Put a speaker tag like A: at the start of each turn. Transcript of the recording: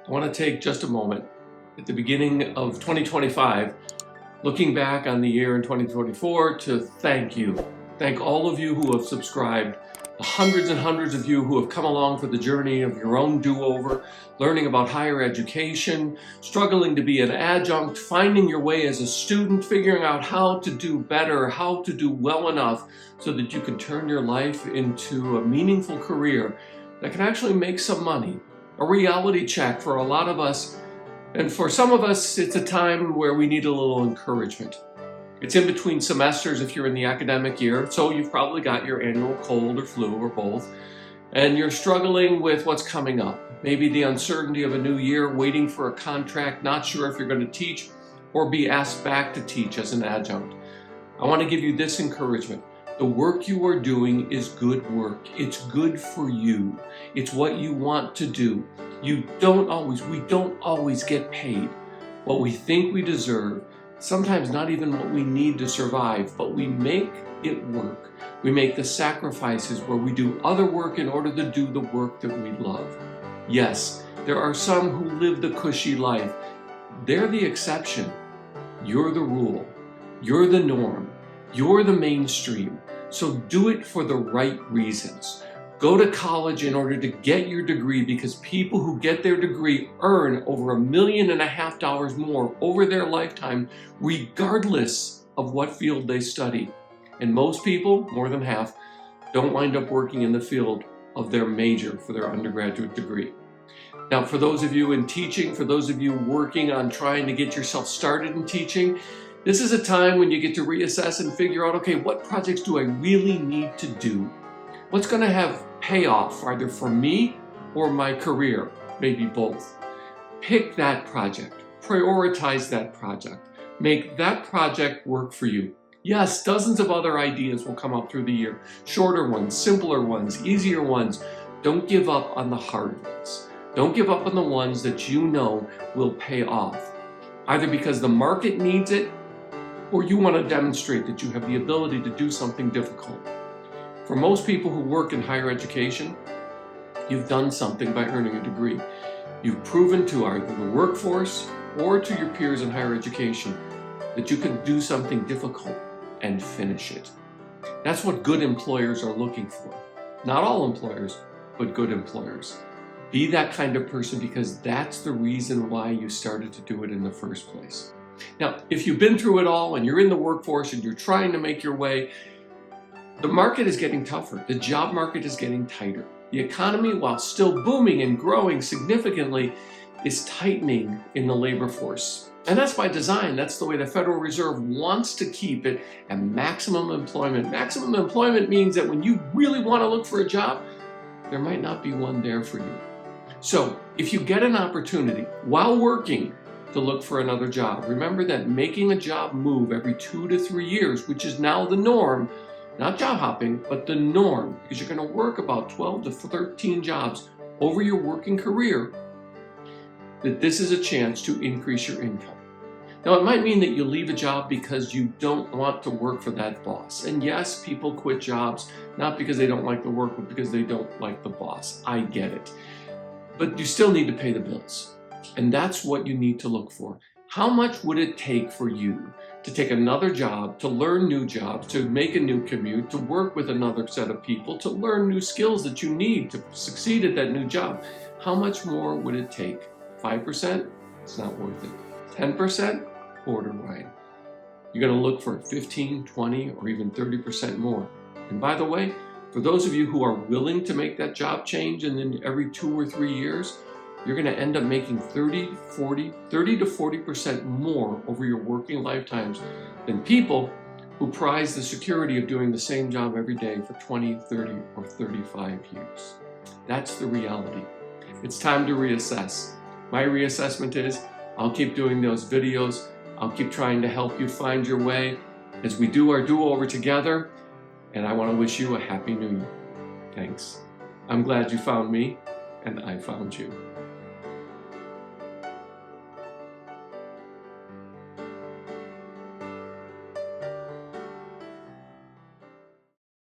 A: I want to take just a moment at the beginning of 2025, looking back on the year in 2024, to thank you. Thank all of you who have subscribed, the hundreds and hundreds of you who have come along for the journey of your own do-over, learning about higher education, struggling to be an adjunct, finding your way as a student, figuring out how to do better, how to do well enough so that you can turn your life into a meaningful career that can actually make some money. A reality check for a lot of us, and for some of us, it's a time where we need a little encouragement. It's in between semesters if you're in the academic year, so you've probably got your annual cold or flu or both, and you're struggling with what's coming up. Maybe the uncertainty of a new year, waiting for a contract, not sure if you're going to teach or be asked back to teach as an adjunct. I want to give you this encouragement. The work you are doing is good work. It's good for you. It's what you want to do. We don't always get paid what we think we deserve, sometimes not even what we need to survive, but we make it work. We make the sacrifices where we do other work in order to do the work that we love. Yes, there are some who live the cushy life. They're the exception. You're the rule. You're the norm. You're the mainstream. So do it for the right reasons. Go to college in order to get your degree, because people who get their degree earn over $1.5 million more over their lifetime, regardless of what field they study. And most people, more than half, don't wind up working in the field of their major for their undergraduate degree. Now, for those of you in teaching, for those of you working on trying to get yourself started in teaching, this is a time when you get to reassess and figure out, okay, what projects do I really need to do? What's going to have payoff, either for me or my career? Maybe both. Pick that project. Prioritize that project. Make that project work for you. Yes, dozens of other ideas will come up through the year. Shorter ones, simpler ones, easier ones. Don't give up on the hard ones. Don't give up on the ones that you know will pay off, either because the market needs it or you want to demonstrate that you have the ability to do something difficult. For most people who work in higher education, you've done something by earning a degree. You've proven to either the workforce or to your peers in higher education that you can do something difficult and finish it. That's what good employers are looking for. Not all employers, but good employers. Be that kind of person, because that's the reason why you started to do it in the first place. Now, if you've been through it all and you're in the workforce and you're trying to make your way, the market is getting tougher. The job market is getting tighter. The economy, while still booming and growing significantly, is tightening in the labor force. And that's by design. That's the way the Federal Reserve wants to keep it at maximum employment. Maximum employment means that when you really want to look for a job, there might not be one there for you. So if you get an opportunity while working to look for another job, remember that making a job move every 2 to 3 years, which is now the norm, not job hopping, but the norm, because you're going to work about 12 to 13 jobs over your working career, that this is a chance to increase your income. Now, it might mean that you leave a job because you don't want to work for that boss. And yes, people quit jobs, not because they don't like the work, but because they don't like the boss. I get it. But you still need to pay the bills. And that's what you need to look for. How much would it take for you to take another job, to learn new jobs, to make a new commute, to work with another set of people, to learn new skills that you need to succeed at that new job? How much more would it take? 5%? It's not worth it. 10%? Borderline. You're going to look for 15, 20, or even 30% more. And by the way, for those of you who are willing to make that job change, and then every 2 or 3 years, you're going to end up making 30 to 40% more over your working lifetimes than people who prize the security of doing the same job every day for 20, 30, or 35 years. That's the reality. It's time to reassess. My reassessment is, I'll keep doing those videos. I'll keep trying to help you find your way as we do our do-over together. And I want to wish you a Happy New Year. Thanks. I'm glad you found me, and I found you.